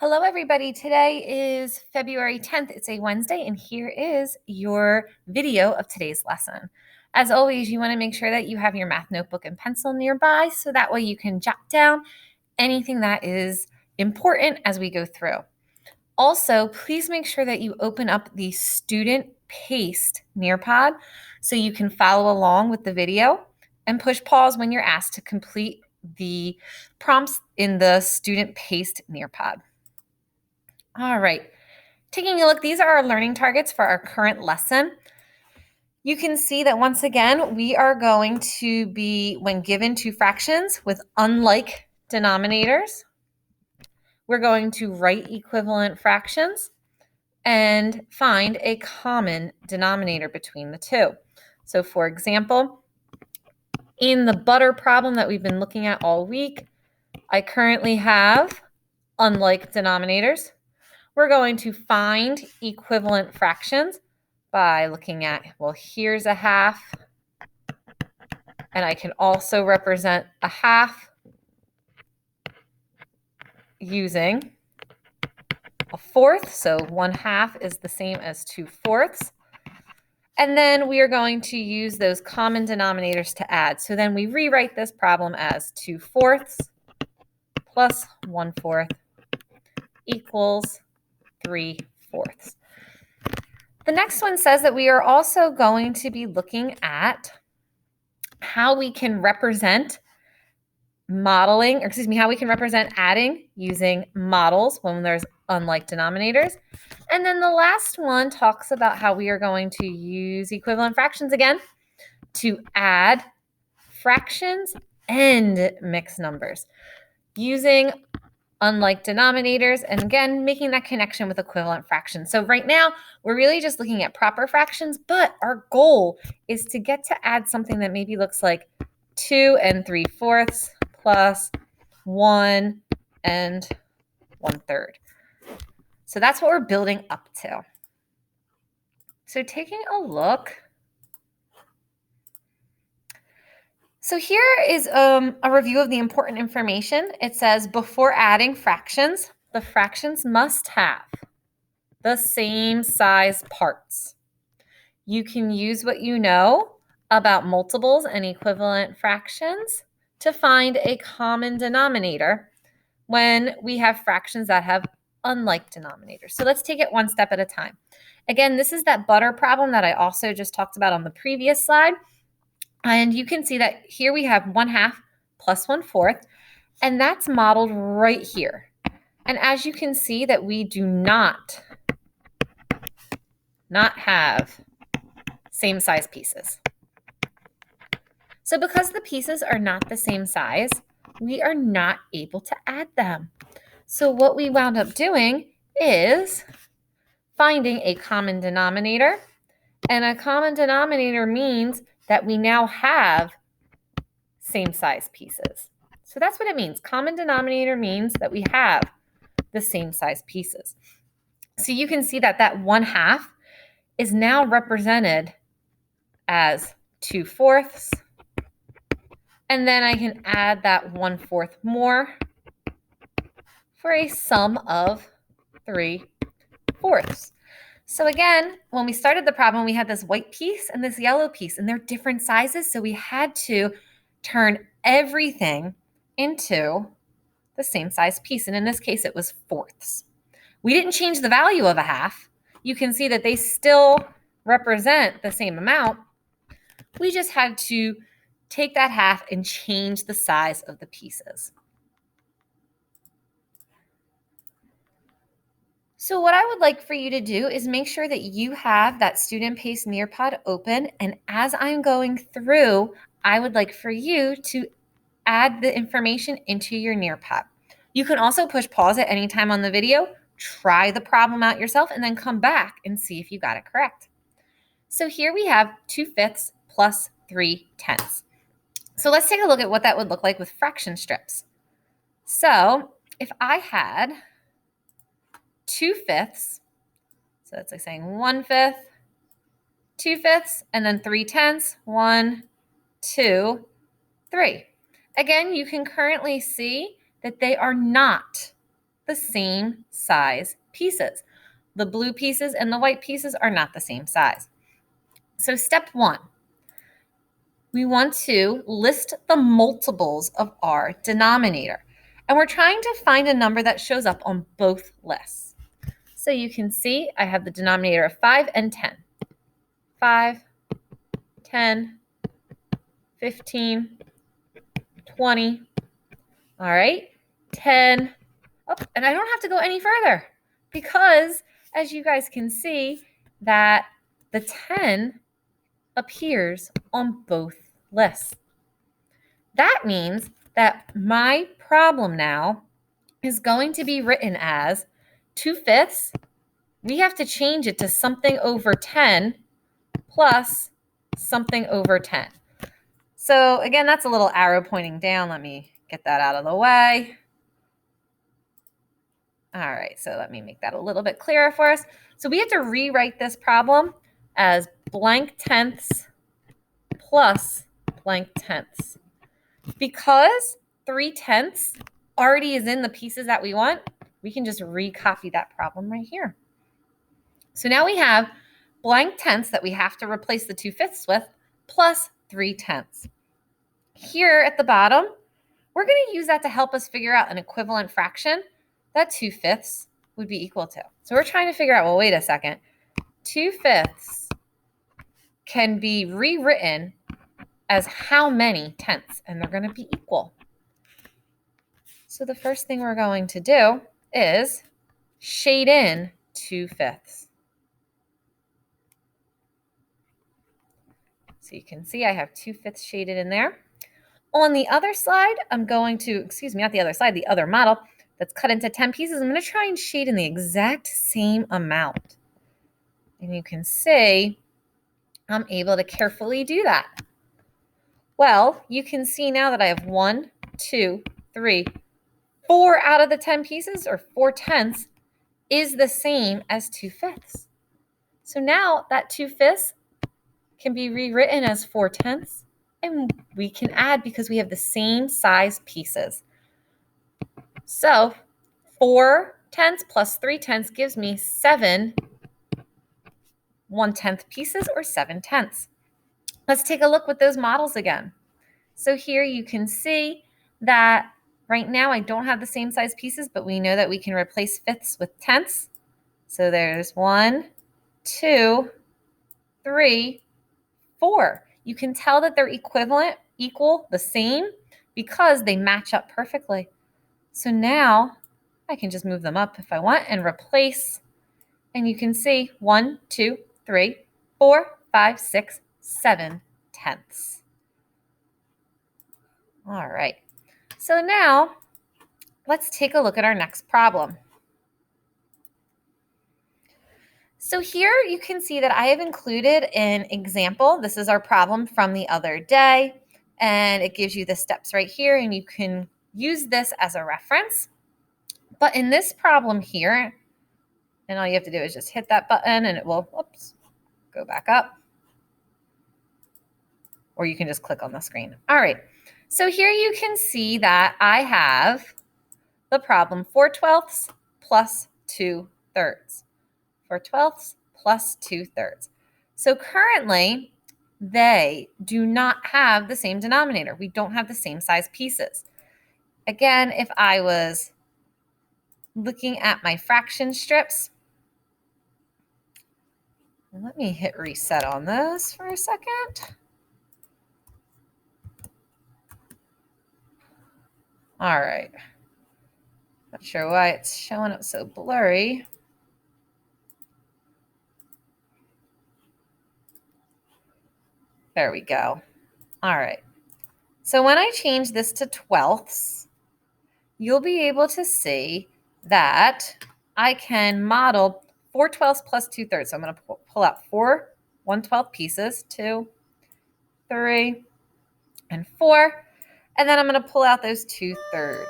Hello, everybody. Today is February 10th. It's a Wednesday, and here is your video of today's lesson. As always, you want to make sure that you have your math notebook and pencil nearby so that way you can jot down anything that is important as we go through. Also, please make sure that you open up the student paced Nearpod so you can follow along with the video and push pause when you're asked to complete the prompts in the student paced Nearpod. All right, taking a look, these are our learning targets for our current lesson. You can see that once again, we are going to be, when given two fractions with unlike denominators, we're going to write equivalent fractions and find a common denominator between the two. So for example, in the butter problem that we've been looking at all week, I currently have unlike denominators. We're going to find equivalent fractions by looking at, well, here's a half, and I can also represent a half using a fourth. So 1/2 is the same as 2/4. And then we are going to use those common denominators to add. So then we rewrite this problem as 2/4 plus 1/4 equals 3/4. The next one says that we are also going to be looking at how we can represent how we can represent adding using models when there's unlike denominators. And then the last one talks about how we are going to use equivalent fractions again to add fractions and mixed numbers using unlike denominators, and again, making that connection with equivalent fractions. So right now, we're really just looking at proper fractions, but our goal is to get to add something that maybe looks like 2 3/4 plus 1 1/3. So that's what we're building up to. So taking a look. So here is a review of the important information. It says before adding fractions, the fractions must have the same size parts. You can use what you know about multiples and equivalent fractions to find a common denominator when we have fractions that have unlike denominators. So let's take it one step at a time. Again, this is that butter problem that I also just talked about on the previous slide. And you can see that here we have 1/2 plus 1/4, and that's modeled right here. And as you can see that we do not have same size pieces. So because the pieces are not the same size, we are not able to add them. So what we wound up doing is finding a common denominator, and a common denominator means that we now have same size pieces. So that's what it means. Common denominator means that we have the same size pieces. So you can see that that 1/2 is now represented as 2/4. And then I can add that 1/4 more for a sum of 3/4. So again, when we started the problem, we had this white piece and this yellow piece, and they're different sizes. So we had to turn everything into the same size piece. And in this case, it was fourths. We didn't change the value of a half. You can see that they still represent the same amount. We just had to take that half and change the size of the pieces. So what I would like for you to do is make sure that you have that student paced Nearpod open. And as I'm going through, I would like for you to add the information into your Nearpod. You can also push pause at any time on the video, try the problem out yourself, and then come back and see if you got it correct. So here we have 2/5 plus 3/10. So let's take a look at what that would look like with fraction strips. So if I had 2/5, so that's like saying 1/5, 2/5, and then 3/10. 1, 2, 3. Again, you can currently see that they are not the same size pieces. The blue pieces and the white pieces are not the same size. So step 1, we want to list the multiples of our denominator. And we're trying to find a number that shows up on both lists. So you can see I have the denominator of 5 and 10. 5, 10, 15, 20. All right, 10. Oh, and I don't have to go any further because, as you guys can see, that the 10 appears on both lists. That means that my problem now is going to be written as 2/5. We have to change it to something over 10 plus something over 10. So again, that's a little arrow pointing down. Let me get that out of the way. All right, so let me make that a little bit clearer for us. So we have to rewrite this problem as blank tenths plus blank tenths. Because 3/10 already is in the pieces that we want, we can just recopy that problem right here. So now we have blank tenths that we have to replace the 2/5 with plus 3/10. Here at the bottom, we're going to use that to help us figure out an equivalent fraction that 2/5 would be equal to. So we're trying to figure out, well, wait a second. 2/5 can be rewritten as how many tenths, and they're going to be equal. So the first thing we're going to do is shade in 2/5. So you can see I have 2/5 shaded in there. On the other side, I'm going to, not the other side, the other model that's cut into 10 pieces. I'm going to try and shade in the exact same amount. And you can see I'm able to carefully do that. Well, you can see now that I have 1, 2, 3, 4 out of the 10 pieces, or 4/10, is the same as 2/5. So now that 2/5 can be rewritten as 4/10, and we can add because we have the same size pieces. So 4/10 plus 3/10 gives me 7 1/10 pieces, or 7/10. Let's take a look with those models again. So here you can see that right now I don't have the same size pieces, but we know that we can replace fifths with tenths. So there's 1, 2, 3, 4. You can tell that they're equal, the same, because they match up perfectly. So now I can just move them up if I want and replace. And you can see 1, 2, 3, 4, 5, 6, 7 tenths. All right. So now let's take a look at our next problem. So here you can see that I have included an example. This is our problem from the other day, and it gives you the steps right here, and you can use this as a reference. But in this problem here, and all you have to do is just hit that button and it will, go back up. Or you can just click on the screen. All right. So here you can see that I have the problem 4/12 plus 2/3. 4/12 plus 2/3. So currently, they do not have the same denominator. We don't have the same size pieces. Again, if I was looking at my fraction strips, let me hit reset on this for a second. All right. Not sure why it's showing up so blurry. There we go. All right. So when I change this to twelfths, you'll be able to see that I can model 4/12 plus 2/3. So I'm going to pull out 4 1/12 pieces, 2, 3, and 4. And then I'm going to pull out those 2/3.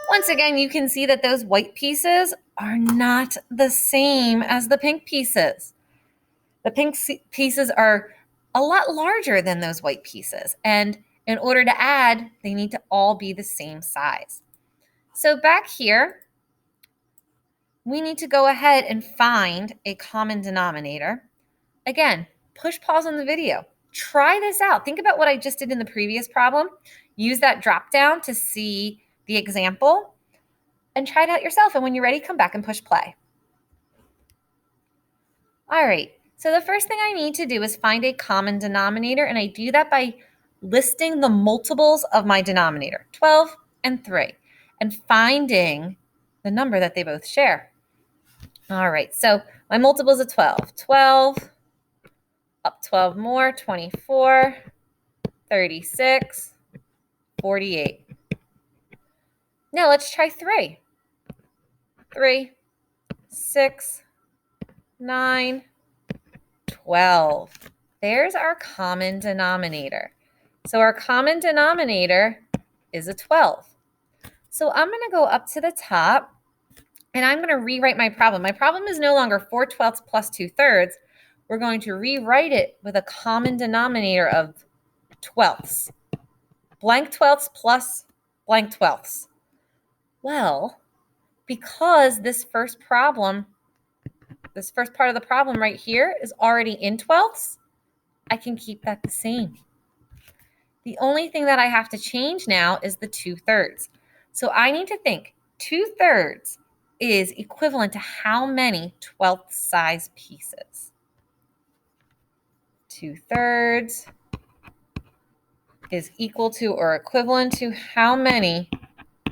Once again, you can see that those white pieces are not the same as the pink pieces. The pink pieces are a lot larger than those white pieces. And in order to add, they need to all be the same size. So back here, we need to go ahead and find a common denominator. Again, push pause on the video. Try this out. Think about what I just did in the previous problem. Use that drop down to see the example and try it out yourself. And when you're ready, come back and push play. All right, so the first thing I need to do is find a common denominator, and I do that by listing the multiples of my denominator, 12 and 3, and finding the number that they both share. All right, so my multiples of 12. 12, up 12 more, 24, 36, 48. Now let's try 3. 3, 6, 9, 12. There's our common denominator. So our common denominator is a 12. So I'm going to go up to the top and I'm going to rewrite my problem. My problem is no longer 4/12 plus 2/3. We're going to rewrite it with a common denominator of twelfths. Blank twelfths plus blank twelfths. Well, because this first part of the problem right here is already in twelfths, I can keep that the same. The only thing that I have to change now is the 2/3. So I need to think 2/3 is equivalent to how many 12th size pieces? 2/3 is equal to or equivalent to how many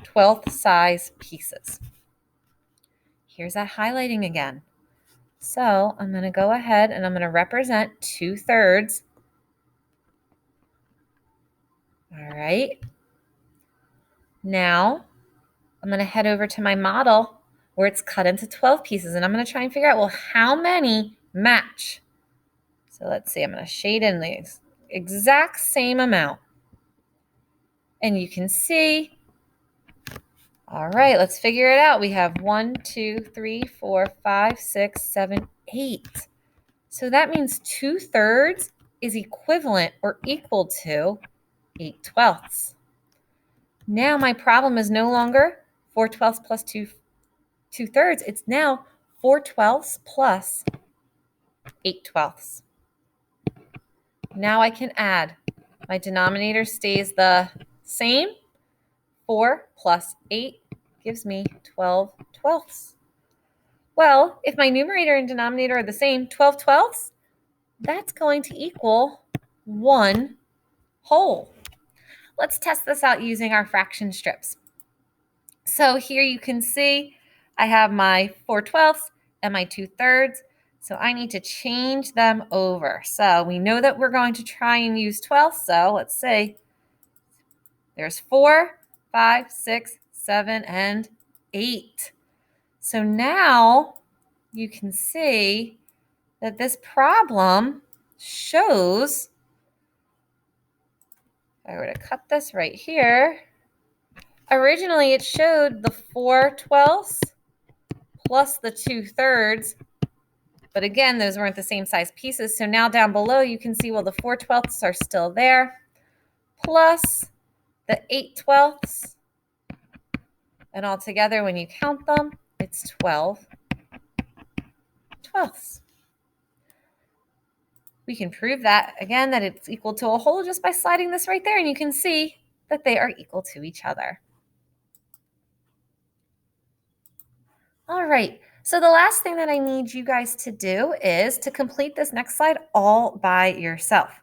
12th size pieces? Here's that highlighting again. So I'm going to go ahead and I'm going to represent 2/3. All right. Now I'm going to head over to my model where it's cut into 12 pieces, and I'm going to try and figure out, well, how many match? So let's see, I'm going to shade in the exact same amount. And you can see, all right, let's figure it out. We have 1, 2, 3, 4, 5, 6, 7, 8. So that means 2/3 is equivalent or equal to 8/12. Now my problem is no longer 4/12 plus 2/3. It's now 4/12 plus 8/12. Now I can add. My denominator stays the same. 4 plus 8 gives me 12/12. Well, if my numerator and denominator are the same, 12/12, that's going to equal 1 whole. Let's test this out using our fraction strips. So here you can see I have my 4/12 and my 2/3. So I need to change them over. So we know that we're going to try and use 12. So let's say there's 4, 5, 6, 7, and 8. So now you can see that this problem shows, if I were to cut this right here, originally it showed the 4/12 plus the 2/3, but again, those weren't the same size pieces. So now down below, you can see, well, the 4/12 are still there, plus the 8/12, and altogether, when you count them, it's 12/12. We can prove that, again, that it's equal to a whole just by sliding this right there, and you can see that they are equal to each other. All right, so the last thing that I need you guys to do is to complete this next slide all by yourself.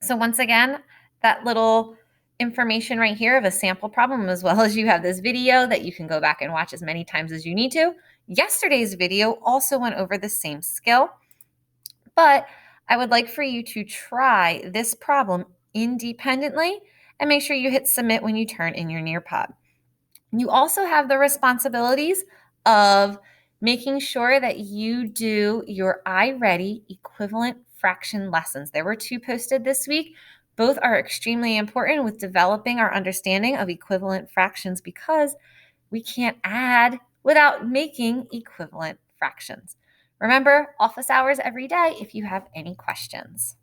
So once again, that little information right here of a sample problem, as well as you have this video that you can go back and watch as many times as you need to. Yesterday's video also went over the same skill, but I would like for you to try this problem independently and make sure you hit submit when you turn in your Nearpod. You also have the responsibilities of making sure that you do your iReady equivalent fraction lessons. There were 2 posted this week. Both are extremely important with developing our understanding of equivalent fractions because we can't add without making equivalent fractions. Remember, office hours every day if you have any questions.